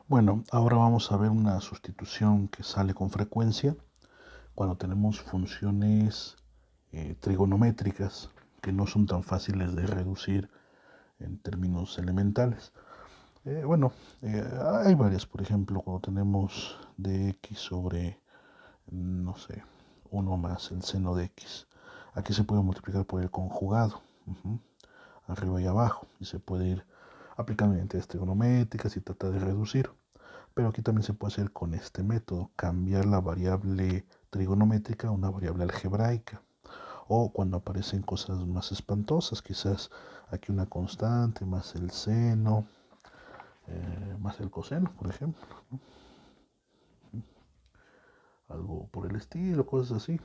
Bueno, ahora vamos a ver una sustitución que sale con frecuencia cuando tenemos funciones trigonométricas que no son tan fáciles de reducir en términos elementales. Bueno, hay varias, por ejemplo, cuando tenemos dx sobre, no sé, uno más el seno de x. Aquí se puede multiplicar por el conjugado, arriba y abajo, y se puede ir aplicando identidades trigonométricas y tratar de reducir. Pero aquí también se puede hacer con este método, cambiar la variable trigonométrica a una variable algebraica. O cuando aparecen cosas más espantosas, quizás aquí una constante, más el seno, más el coseno, por ejemplo. Algo por el estilo, cosas así.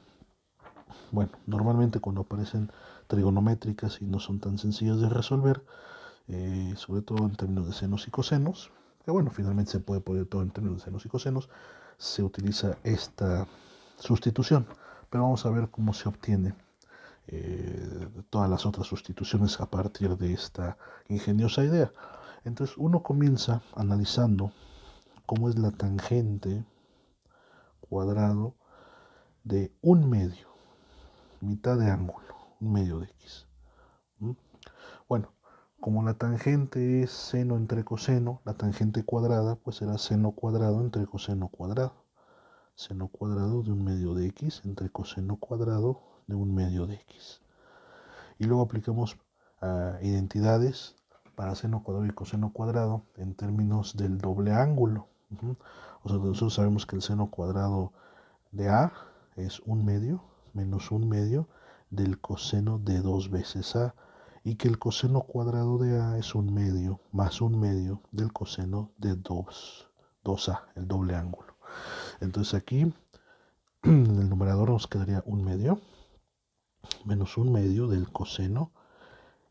Bueno, normalmente cuando aparecen trigonométricas y no son tan sencillas de resolver, sobre todo en términos de senos y cosenos, que bueno, finalmente se puede poner todo en términos de senos y cosenos, se utiliza esta sustitución. Pero vamos a ver cómo se obtiene todas las otras sustituciones a partir de esta ingeniosa idea. Entonces uno comienza analizando cómo es la tangente cuadrado de un medio, mitad de ángulo, un medio de x. ¿Mm? Bueno, como la tangente es seno entre coseno, la tangente cuadrada pues será seno cuadrado entre coseno cuadrado. Seno cuadrado de un medio de x entre coseno cuadrado de un medio de x. Y luego aplicamos identidades para seno cuadrado y coseno cuadrado en términos del doble ángulo. O sea, nosotros sabemos que el seno cuadrado de A es un medio menos un medio del coseno de 2 veces A y que el coseno cuadrado de A es un medio más un medio del coseno de 2A, el doble ángulo. Entonces aquí en el numerador nos quedaría un medio menos un medio del coseno.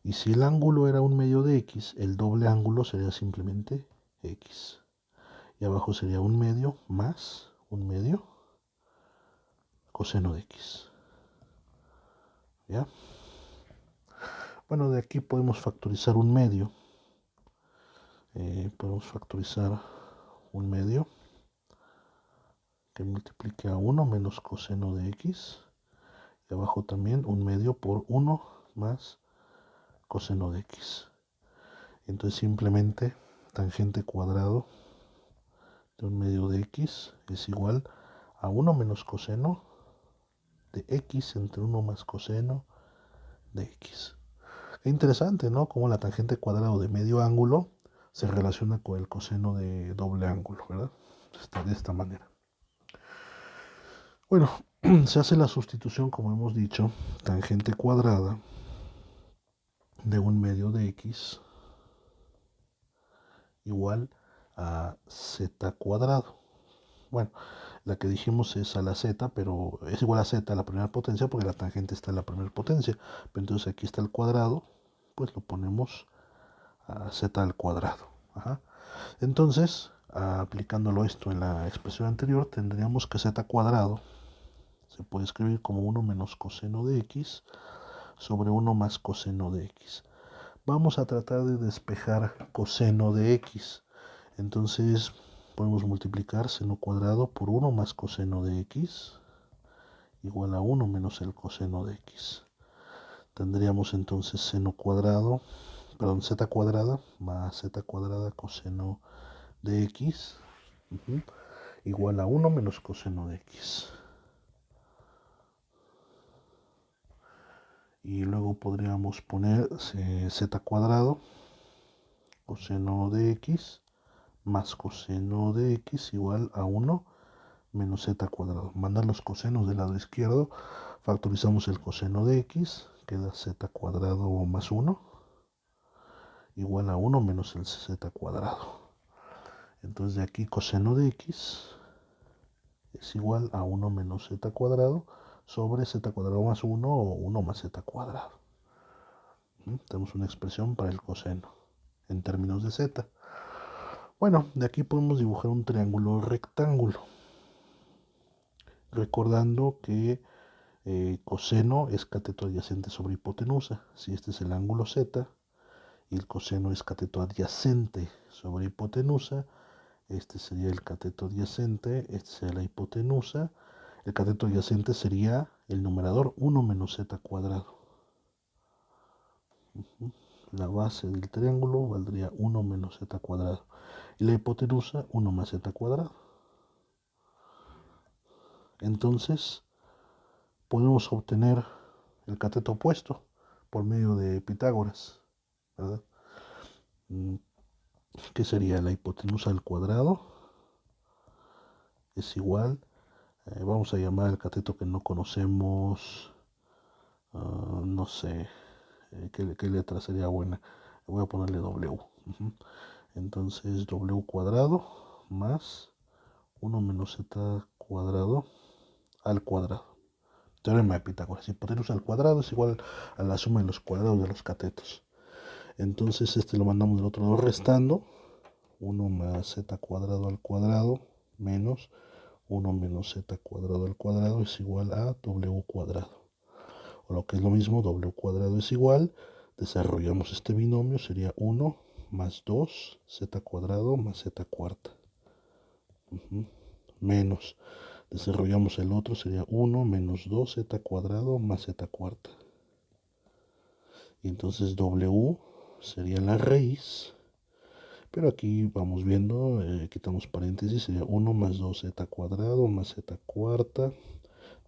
Y si el ángulo era un medio de x, el doble ángulo sería simplemente x. Y abajo sería un medio más un medio coseno de x. ¿Ya? Bueno, de aquí podemos factorizar un medio. Podemos factorizar un medio que multiplique a 1 menos coseno de x. Y abajo también un medio por 1 más coseno de x. Entonces simplemente tangente cuadrado de un medio de x es igual a 1 menos coseno de x entre 1 más coseno de x. Qué interesante, ¿no? Cómo la tangente cuadrado de medio ángulo se relaciona con el coseno de doble ángulo, ¿verdad? Está de esta manera. Bueno, se hace la sustitución, como hemos dicho, tangente cuadrada de un medio de x igual a z cuadrado. Bueno, la que dijimos es a la z, pero es igual a z a la primera potencia porque la tangente está en la primera potencia. Pero entonces aquí está el cuadrado, pues lo ponemos a z al cuadrado. Ajá. Entonces, aplicándolo esto en la expresión anterior, tendríamos que z cuadrado se puede escribir como 1 menos coseno de x sobre 1 más coseno de x. Vamos a tratar de despejar coseno de x. Entonces podemos multiplicar seno cuadrado por 1 más coseno de x igual a 1 menos el coseno de x. Tendríamos entonces seno cuadrado, perdón, z cuadrada más z cuadrada coseno de x igual a 1 menos coseno de x. Y luego podríamos poner z cuadrado coseno de x más coseno de x igual a 1 menos z cuadrado. Mandar los cosenos del lado izquierdo, factorizamos el coseno de x, queda z cuadrado más 1 igual a 1 menos el z cuadrado. Entonces de aquí coseno de x es igual a 1 menos z cuadrado sobre z cuadrado más 1 o 1 más z cuadrado. Tenemos una expresión para el coseno en términos de z. Bueno, de aquí podemos dibujar un triángulo rectángulo. Recordando que coseno es cateto adyacente sobre hipotenusa. Si este es el ángulo z y el coseno es cateto adyacente sobre hipotenusa, Este sería el cateto adyacente, este sería la hipotenusa. El cateto adyacente sería el numerador 1 menos z cuadrado. La base del triángulo valdría 1 menos z cuadrado. Y la hipotenusa 1 más z cuadrado. Entonces, podemos obtener el cateto opuesto por medio de Pitágoras, ¿verdad? ¿Qué sería? La hipotenusa al cuadrado es igual, vamos a llamar al cateto que no conocemos, no sé, ¿qué letra sería buena? Voy a ponerle W. Entonces W cuadrado más 1 menos z cuadrado al cuadrado. Teorema de Pitágoras. Hipotenusa al cuadrado es igual a la suma de los cuadrados de los catetos. Entonces este lo mandamos del otro lado restando. 1 más z cuadrado al cuadrado menos 1 menos z cuadrado al cuadrado es igual a w cuadrado. O lo que es lo mismo, w cuadrado es igual. Desarrollamos este binomio, sería 1 más 2 z cuadrado más z cuarta. Menos. Desarrollamos el otro, sería 1 menos 2 z cuadrado más z cuarta. Y entonces w sería la raíz. Pero aquí vamos viendo, quitamos paréntesis, sería 1 más 2z cuadrado más z cuarta,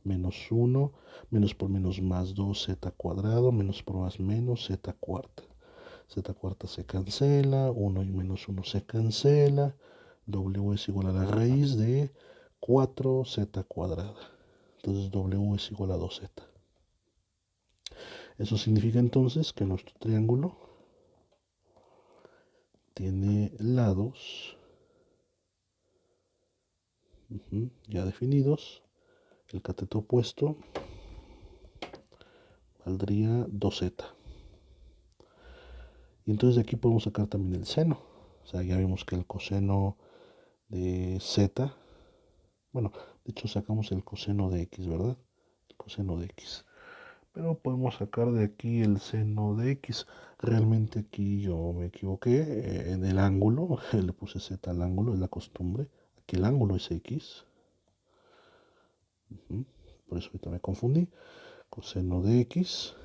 menos 1, menos por menos más 2z cuadrado, menos por más menos z cuarta. Z cuarta se cancela, 1 y menos 1 se cancela, w es igual a la raíz de 4z cuadrada. Entonces w es igual a 2z. Eso significa entonces que nuestro triángulo tiene lados ya definidos. El cateto opuesto valdría 2z. Y entonces de aquí podemos sacar también el seno. O sea, ya vimos que el coseno de z, bueno, de hecho sacamos el coseno de x, ¿verdad? El coseno de x. Pero podemos sacar de aquí el seno de x. Realmente aquí yo me equivoqué en el ángulo. Le puse z al ángulo, es la costumbre. Aquí el ángulo es x. Por eso ahorita me confundí. Coseno de x.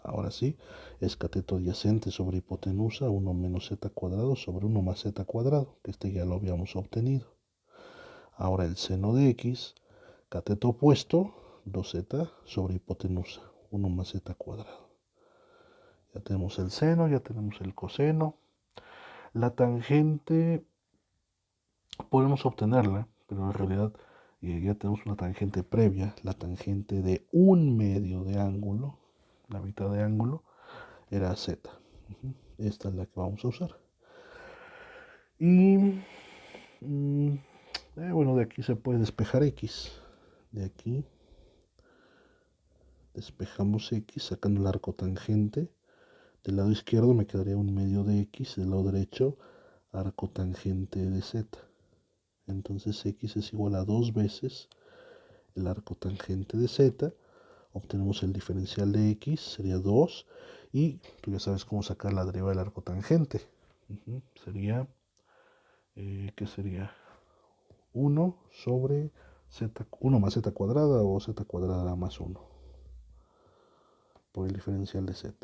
Ahora sí, es cateto adyacente sobre hipotenusa 1 menos z cuadrado sobre 1 más z cuadrado, que este ya lo habíamos obtenido. Ahora el seno de x, cateto opuesto, 2z sobre hipotenusa, 1 más z cuadrado. Ya tenemos el seno, ya tenemos el coseno. La tangente, podemos obtenerla, pero en realidad ya tenemos una tangente previa, la tangente de un medio de ángulo, la mitad de ángulo, era z. Esta es la que vamos a usar. Y bueno, de aquí se puede despejar x. De aquí despejamos x sacando el arco tangente. Del lado izquierdo me quedaría un medio de x. Del lado derecho, arco tangente de z. Entonces x es igual a 2 veces el arco tangente de z. Obtenemos el diferencial de x, sería 2. Y tú ya sabes cómo sacar la derivada del arco tangente. Sería, ¿qué sería? 1 sobre z, 1 más z cuadrada o z cuadrada más 1 por el diferencial de z.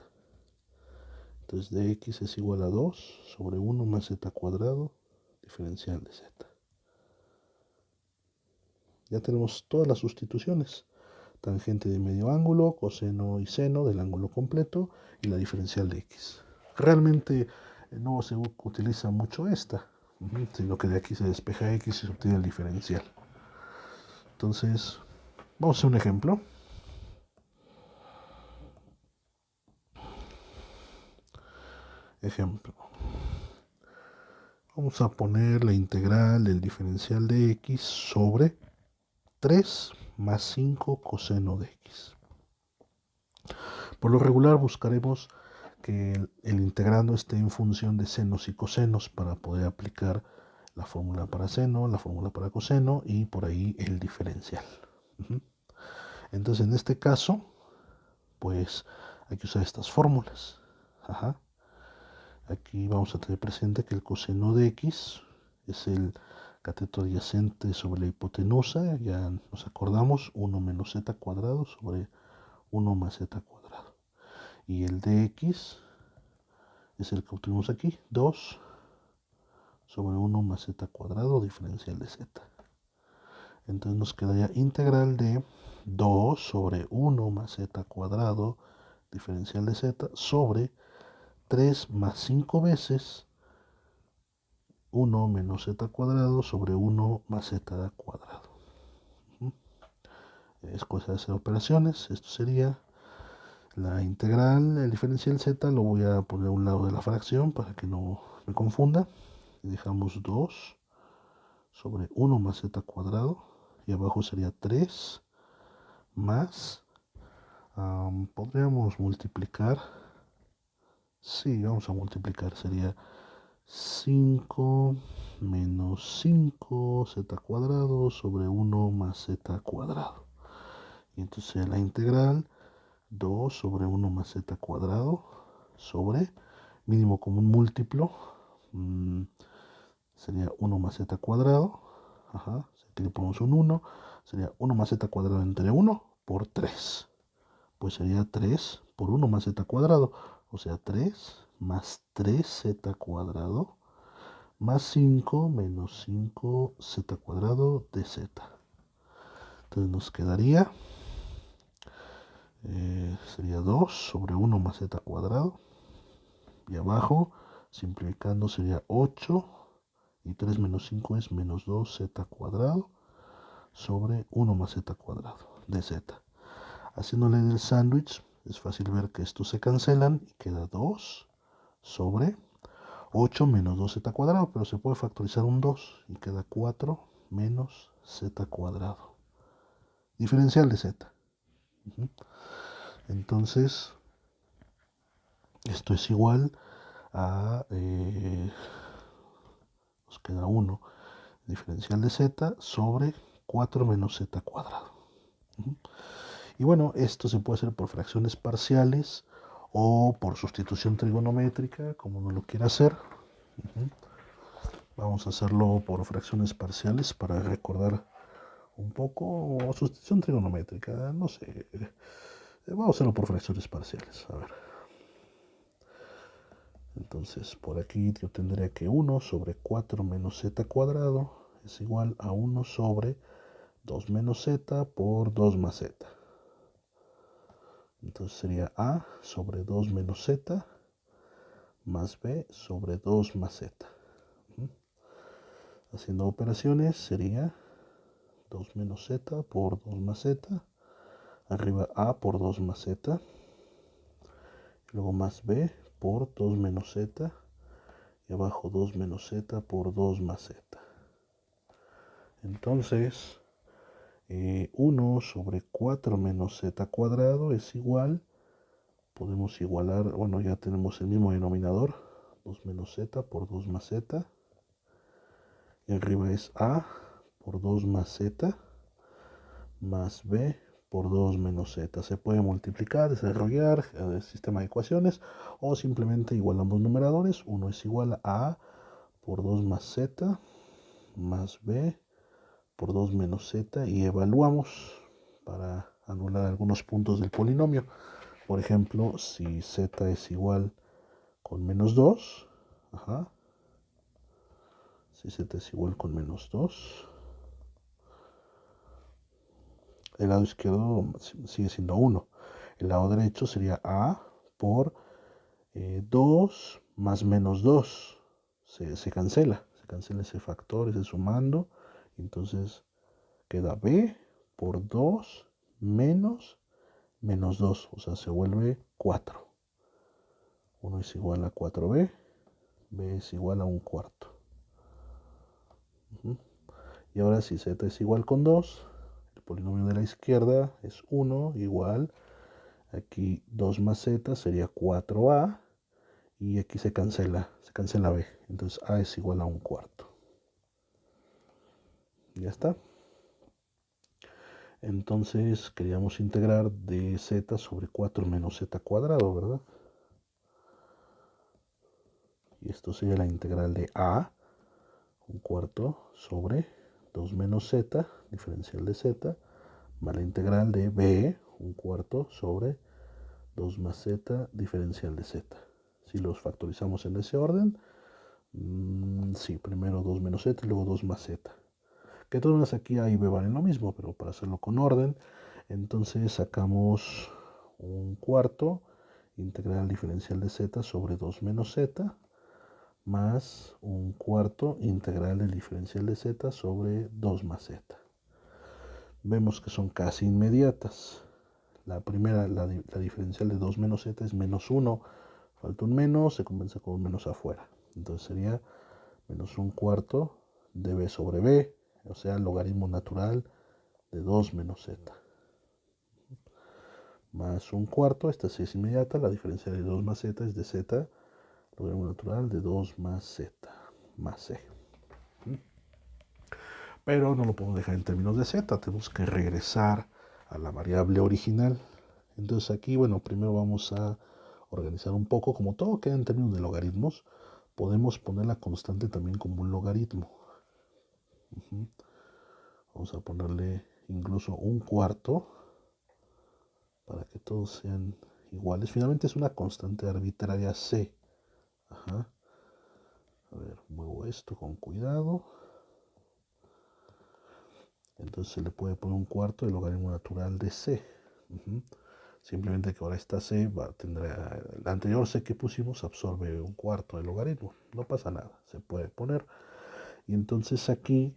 Entonces de x es igual a 2 sobre 1 más z cuadrado diferencial de z. Ya tenemos todas las sustituciones. Tangente de medio ángulo, coseno y seno del ángulo completo y la diferencial de x. Realmente no se utiliza mucho esta, sino que de aquí se despeja x y se obtiene el diferencial. Entonces, vamos a hacer un ejemplo. Ejemplo. Vamos a poner la integral del diferencial de x sobre 3 más 5 coseno de x. Por lo regular buscaremos que el integrando esté en función de senos y cosenos para poder aplicar la fórmula para seno, la fórmula para coseno y por ahí el diferencial. Entonces en este caso, pues hay que usar estas fórmulas. Aquí vamos a tener presente que el coseno de x es el cateto adyacente sobre la hipotenusa, ya nos acordamos, 1 menos z cuadrado sobre 1 más z cuadrado. Y el dx es el que obtuvimos aquí, 2 sobre 1 más z cuadrado diferencial de z. Entonces nos quedaría integral de 2 sobre 1 más z cuadrado diferencial de z sobre 3 más 5 veces 1 menos z cuadrado sobre 1 más z cuadrado. Es cosa de hacer operaciones. Esto sería la integral, el diferencial z lo voy a poner a un lado de la fracción para que no me confunda. Y dejamos 2 sobre 1 más z cuadrado. Y abajo sería 3 más. Podríamos multiplicar. Sí, vamos a multiplicar. Sería 5 menos 5 z cuadrado sobre 1 más z cuadrado. Y entonces la integral 2 sobre 1 más z cuadrado sobre mínimo común múltiplo. Sería 1 más z cuadrado. Ajá, aquí le ponemos un 1. Sería 1 más z cuadrado entre 1 por 3. Pues sería 3 por 1 más z cuadrado. O sea, 3 más 3z cuadrado más 5 menos 5z cuadrado de z. Entonces nos quedaría, sería 2 sobre 1 más z cuadrado. Y abajo, simplificando, sería 8. Y 3 menos 5 es menos 2z cuadrado sobre 1 más z cuadrado de z. Haciéndole el sándwich, es fácil ver que estos se cancelan y queda 2 sobre 8 menos 2z cuadrado, pero se puede factorizar un 2 y queda 4 menos z cuadrado. Diferencial de z. Entonces, esto es igual a, nos queda 1, diferencial de z sobre 4 menos z cuadrado. Y bueno, esto se puede hacer por fracciones parciales o por sustitución trigonométrica, como uno lo quiera hacer. Vamos a hacerlo por fracciones parciales para recordar un poco, o sustitución trigonométrica, no sé. Vamos a hacerlo por fracciones parciales, a ver. Entonces, por aquí yo tendría que 1 sobre 4 menos z cuadrado es igual a 1 sobre 2 menos z por 2 más z. Entonces sería a sobre 2 menos z más b sobre 2 más z. Haciendo operaciones sería 2 menos z por 2 más z. Arriba a por 2 más z. Luego más b por 2 menos z. Y abajo 2 menos z por 2 más z. Entonces, 1 sobre 4 menos z cuadrado es igual. Podemos igualar, bueno, ya tenemos el mismo denominador. 2 menos z por 2 más z. Y arriba es a por 2 más z más b por 2 menos z. Se puede multiplicar, desarrollar el sistema de ecuaciones o simplemente igualamos numeradores. 1 es igual a por 2 más z más b por 2 menos z y evaluamos para anular algunos puntos del polinomio. Por ejemplo, si z es igual con menos 2, si z es igual con menos 2, el lado izquierdo sigue siendo 1. El lado derecho sería a por 2 más menos 2. Se cancela ese factor, ese sumando. Entonces queda b por 2 menos menos 2. O sea, se vuelve 4. 1 es igual a 4b. B es igual a un cuarto. Y ahora si z es igual con 2, el polinomio de la izquierda es 1 igual, aquí 2 más z sería 4a, y aquí se cancela b, entonces a es igual a un cuarto. Ya está. Entonces queríamos integrar de z sobre 4 menos z cuadrado, ¿verdad? Y esto sería la integral de a, un cuarto sobre 2 menos z, diferencial de z, más la integral de b, un cuarto sobre 2 más z, diferencial de z. Si los factorizamos en ese orden, sí, primero 2 menos z y luego 2 más z. Que todas las aquí A y B valen lo mismo, pero para hacerlo con orden, entonces sacamos un cuarto integral diferencial de z sobre 2 menos z más un cuarto integral del diferencial de z sobre 2 más z. Vemos que son casi inmediatas. La primera, la diferencial de 2 menos z es menos 1. Falta un menos, se compensa con un menos afuera. Entonces sería menos un cuarto de b sobre b, o sea, logaritmo natural de 2 menos z. Más un cuarto, esta sí es inmediata, la diferencia de 2 más z es de z, logaritmo natural de 2 más z, más c. Pero no lo podemos dejar en términos de z, tenemos que regresar a la variable original. Entonces aquí, bueno, primero vamos a organizar un poco, como todo queda en términos de logaritmos, podemos poner la constante también como un logaritmo. Vamos a ponerle incluso un cuarto para que todos sean iguales. Finalmente es una constante arbitraria c. Ajá. A ver, muevo esto con cuidado. Entonces se le puede poner un cuarto del logaritmo natural de c. Simplemente que ahora esta c tendrá, la anterior c que pusimos absorbe un cuarto del logaritmo. No pasa nada, se puede poner. Y entonces aquí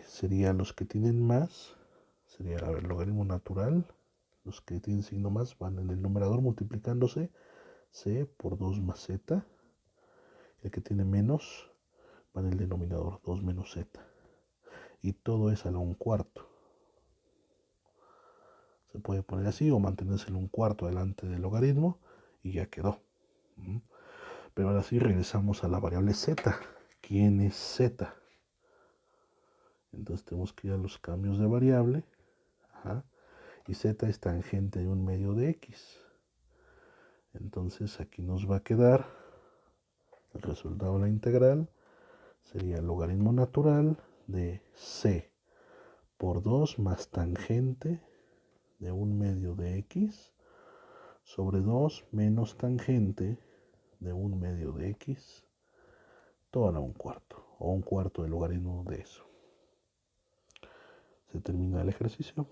serían los que tienen más, sería el logaritmo natural. Los que tienen signo más van en el numerador multiplicándose c por 2 más z. El que tiene menos va en el denominador 2 menos z. Y todo es a la un cuarto. Se puede poner así o mantenerse en un cuarto delante del logaritmo y ya quedó. Pero ahora sí regresamos a la variable z. ¿Quién es z? Entonces tenemos que ir a los cambios de variable. Ajá. Y z es tangente de un medio de x. Entonces aquí nos va a quedar el resultado de la integral. Sería el logaritmo natural de c por 2 más tangente de un medio de x sobre 2 menos tangente de un medio de x, todo a un cuarto, o un cuarto del logaritmo de eso. Se termina el ejercicio.